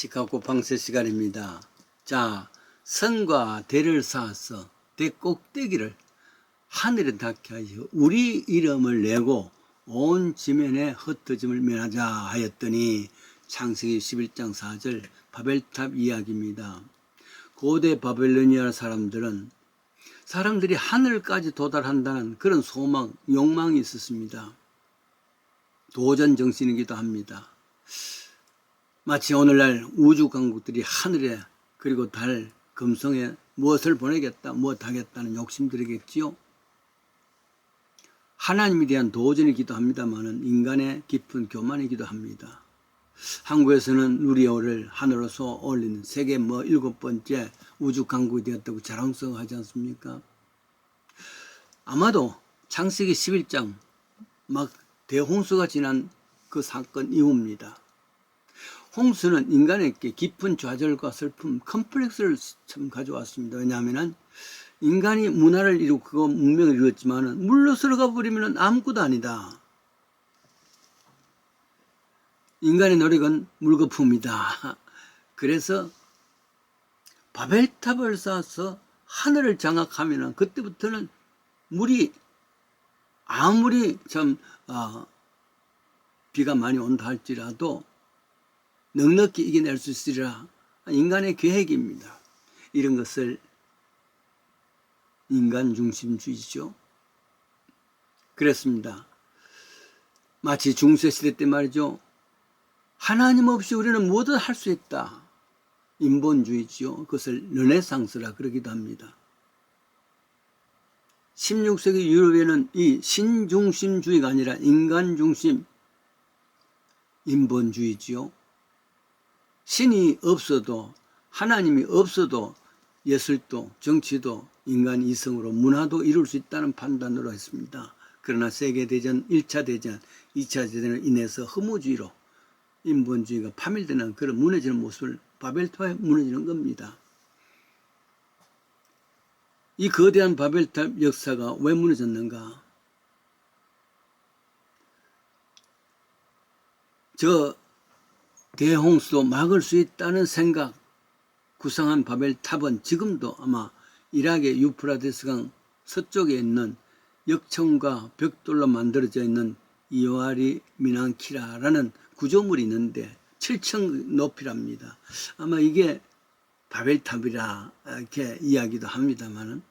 시카고 방세 시간입니다. 자, 선과 대를 쌓아서 대 꼭대기를 하늘에 닿게 하여 우리 이름을 내고 온 지면에 흩어짐을 면하자 하였더니 창세기 11장 4절 바벨탑 이야기입니다. 고대 바벨로니아 사람들이 하늘까지 도달한다는 그런 소망, 욕망이 있었습니다. 도전 정신이기도 합니다. 마치 오늘날 우주 강국들이 하늘에 그리고 달, 금성에 무엇을 보내겠다, 무엇 하겠다는 욕심들이겠지요. 하나님에 대한 도전이기도 합니다만 인간의 깊은 교만이기도 합니다. 한국에서는 누리호를 하늘로서 올리는 세계 7번째 우주 강국이 되었다고 자랑스러워하지 않습니까? 아마도 창세기 11장 막 대홍수가 지난 그 사건 이후입니다. 홍수는 인간에게 깊은 좌절과 슬픔, 컴플렉스를 참 가져왔습니다. 왜냐하면 인간이 문화를 이루고 문명을 이루었지만 물러서가 버리면 아무것도 아니다. 인간의 노력은 물거품이다. 그래서 바벨탑을 쌓아서 하늘을 장악하면 그때부터는 물이 아무리 비가 많이 온다 할지라도 넉넉히 이겨낼 수 있으리라. 인간의 계획입니다. 이런 것을 인간 중심주의죠. 그렇습니다. 마치 중세시대 때 말이죠. 하나님 없이 우리는 뭐든 할 수 있다. 인본주의죠. 그것을 르네상스라 그러기도 합니다. 16세기 유럽에는 이 신중심주의가 아니라 인간중심 인본주의지요. 신이 없어도 하나님이 없어도 예술도 정치도 인간 이성으로 문화도 이룰 수 있다는 판단으로 했습니다. 그러나 세계대전, 1차 대전, 2차 대전으로 인해서 허무주의로 인본주의가 파멸되는 그런 무너지는 모습을 바벨탑에 무너지는 겁니다. 이 거대한 바벨탑 역사가 왜 무너졌는가? 저 대홍수도 막을 수 있다는 생각, 구상한 바벨탑은 지금도 아마 이락의 유프라데스강 서쪽에 있는 역청과 벽돌로 만들어져 있는 이오아리 미난키라라는 구조물이 있는데 7층 높이랍니다. 아마 이게 바벨탑이라 이렇게 이야기도 합니다만은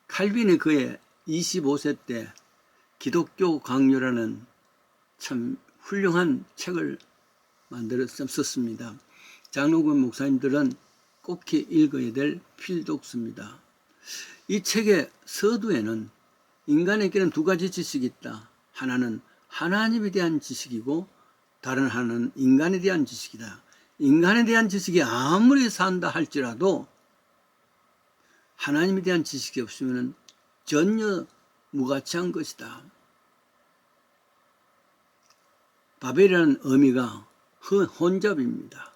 칼빈이 그의 25세 때 기독교 강요라는 참 훌륭한 책을 만들어서 썼습니다. 장로군 목사님들은 꼭 읽어야 될 필독서입니다. 이 책의 서두에는 인간에게는 두 가지 지식이 있다. 하나는 하나님에 대한 지식이고 다른 하나는 인간에 대한 지식이다. 인간에 대한 지식이 아무리 산다 할지라도 하나님에 대한 지식이 없으면 전혀 무가치한 것이다. 바벨이라는 의미가 혼잡입니다.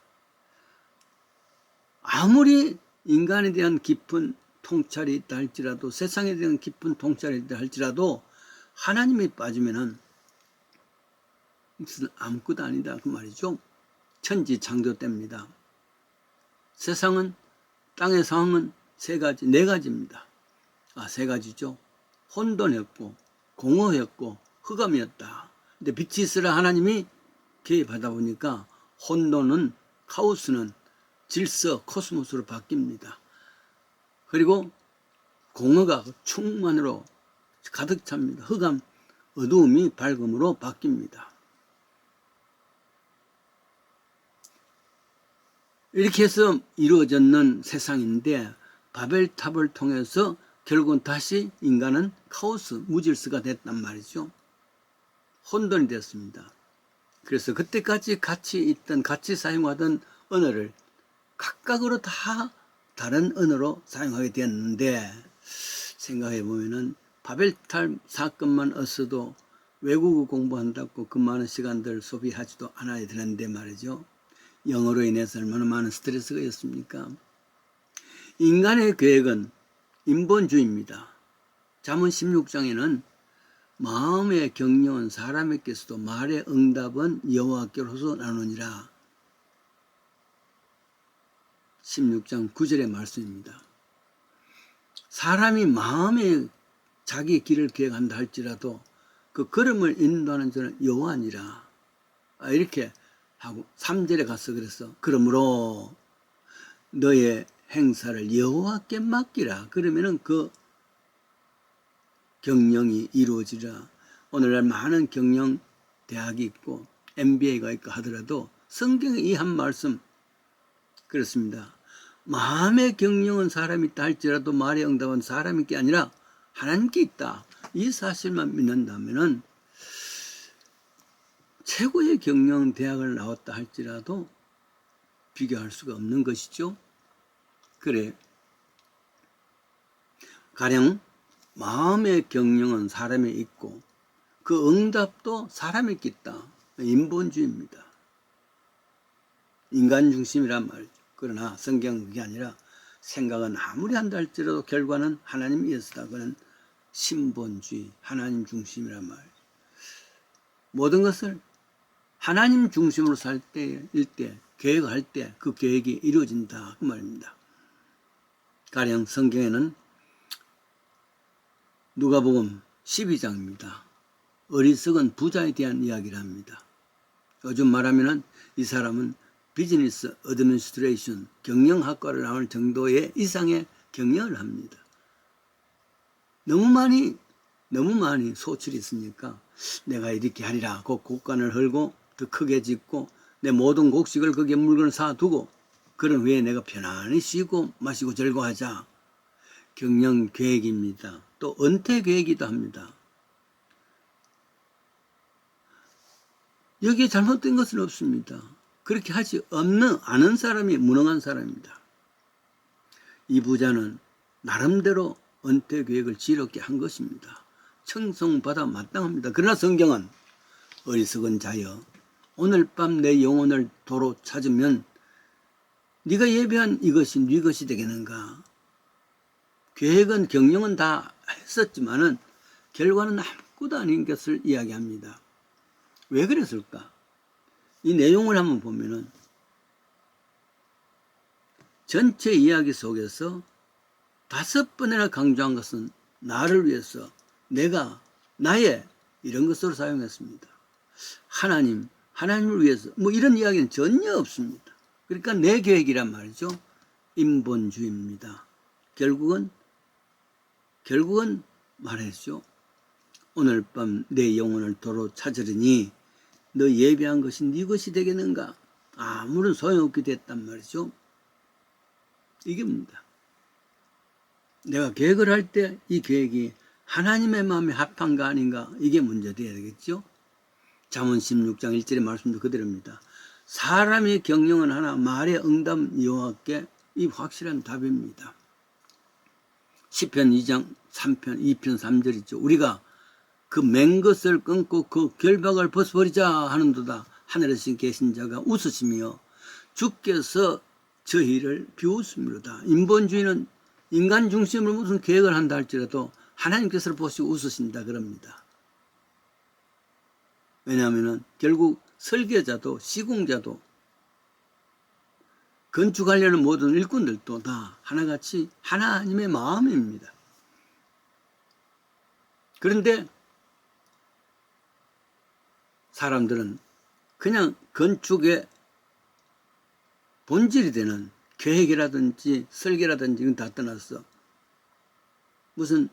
아무리 인간에 대한 깊은 통찰이 있다 할지라도 세상에 대한 깊은 통찰이 있다 할지라도 하나님이 빠지면은 이것은 아무것도 아니다 그 말이죠. 천지 창조 때입니다. 세상은 땅의 상황은 네 가지입니다. 세 가지죠. 혼돈이었고 공허였고 흑암이었다. 근데 빛이 있으라 하나님이 개입하다 보니까 혼돈은 카오스는 질서 코스모스로 바뀝니다. 그리고 공허가 충만으로 가득 찹니다. 흑암 어두움이 밝음으로 바뀝니다. 이렇게 해서 이루어졌는 세상인데 바벨탑을 통해서 결국은 다시 인간은 카오스, 무질서가 됐단 말이죠. 혼돈이 됐습니다. 그래서 그때까지 같이 사용하던 언어를 각각으로 다 다른 언어로 사용하게 되었는데 생각해 보면은 바벨탑 사건만 없어도 외국어 공부한다고 그 많은 시간들 소비하지도 않아야 되는데 말이죠. 영어로 인해서 얼마나 많은 스트레스가 있습니까? 인간의 계획은 인본주의입니다. 잠언 16장에는 마음에 격려한 사람에게서도 말의 응답은 여호와께로서 나누니라. 16장 9절의 말씀입니다. 사람이 마음에 자기 길을 계획한다 할지라도 그 걸음을 인도하는 자는 여호와니라. 이렇게 하고 3절에 가서 그랬어. 그러므로 너의 행사를 여호와께 맡기라. 그러면은 그 경영이 이루어지라. 오늘날 많은 경영 대학이 있고 MBA가 있고 하더라도 성경의 이 한 말씀 그렇습니다. 마음의 경영은 사람이 있다 할지라도 말의 응답은 사람이 아니라 하나님께 있다. 이 사실만 믿는다면은 최고의 경영 대학을 나왔다 할지라도 비교할 수가 없는 것이죠. 그래. 가령 마음의 경영은 사람에 있고 그 응답도 사람에게 있다. 인본주의입니다. 인간 중심이란 말이죠. 그러나 성경은 그게 아니라 생각은 아무리 한다 할지라도 결과는 하나님이 있었다. 그는 신본주의, 하나님 중심이란 말이죠. 모든 것을 하나님 중심으로 살 때일 때, 계획할 때 그 계획이 이루어진다. 그 말입니다. 가령 성경에는 누가복음 12장입니다. 어리석은 부자에 대한 이야기를 합니다. 요즘 말하면은 이 사람은 비즈니스 어드미니스트레이션 경영학과를 나올 정도의 이상의 경영을 합니다. 너무 많이 소출이 있으니까 내가 이렇게 하리라 그 곡간을 헐고 더 크게 짓고 내 모든 곡식을 거기에 물건을 사두고 그런 후에 내가 편안히 쉬고 마시고 즐거워하자. 경영 계획입니다. 또 은퇴 계획이기도 합니다. 여기에 잘못된 것은 없습니다. 그렇게 하지 않은 사람이 무능한 사람입니다. 이 부자는 나름대로 은퇴 계획을 지혜롭게 한 것입니다. 청송받아 마땅합니다. 그러나 성경은 어리석은 자여 오늘 밤 내 영혼을 도로 찾으면 네가 예배한 이것이 네 것이 되겠는가. 계획은 경영은 다 했었지만은 결과는 아무것도 아닌 것을 이야기합니다. 왜 그랬을까? 이 내용을 한번 보면은 전체 이야기 속에서 5번이나 강조한 것은 나를 위해서 나의 이런 것으로 사용했습니다. 하나님을 위해서 뭐 이런 이야기는 전혀 없습니다. 그러니까 내 계획이란 말이죠. 인본주의입니다. 결국은 말했죠. 오늘 밤 내 영혼을 도로 찾으리니 너 예배한 것이 네 것이 되겠는가? 아무런 소용없게 됐단 말이죠. 이게입니다. 내가 계획을 할 때 이 계획이 하나님의 마음에 합한가 아닌가 이게 문제돼야 되겠죠. 잠언 16장 1절의 말씀도 그대로입니다. 사람의 경영은 하나 말의 응답 여호와께 이 확실한 답입니다. 시편 2장 3편 2편 3절 있죠. 우리가 그 맨 것을 끊고 그 결박을 벗어버리자 하는도다. 하늘에서 계신 자가 웃으시며 주께서 저희를 비웃음이로다. 인본주의는 인간 중심으로 무슨 계획을 한다 할지라도 하나님께서 보시고 웃으신다 그럽니다. 왜냐하면 결국 설계자도 시공자도 건축하려는 모든 일꾼들도 다 하나같이 하나님의 마음입니다. 그런데 사람들은 그냥 건축의 본질이 되는 계획이라든지 설계라든지 이건 다 떠났어. 무슨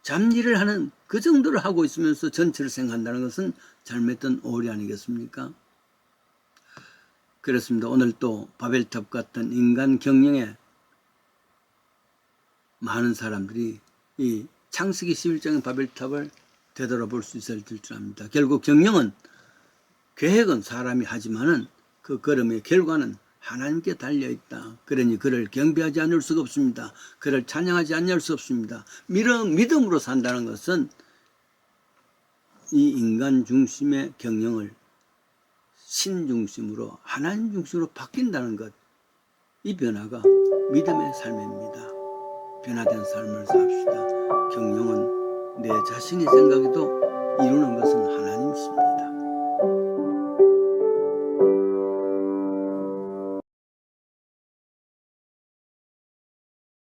잡일을 하는 그 정도를 하고 있으면서 전체를 생각한다는 것은 잘못된 오해 아니겠습니까? 그렇습니다. 오늘 또 바벨탑 같은 인간 경영에 많은 사람들이 이 창세기 11장의 바벨탑을 되돌아볼 수 있을 줄 압니다. 결국 경영은 계획은 사람이 하지만은 그 걸음의 결과는 하나님께 달려있다. 그러니 그를 경배하지 않을 수가 없습니다. 그를 찬양하지 않을 수 없습니다. 믿음으로 산다는 것은 이 인간 중심의 경영을 신 중심으로 하나님 중심으로 바뀐다는 것. 이 변화가 믿음의 삶입니다. 변화된 삶을 삽시다. 경영은 내 자신이 생각해도 이루는 것은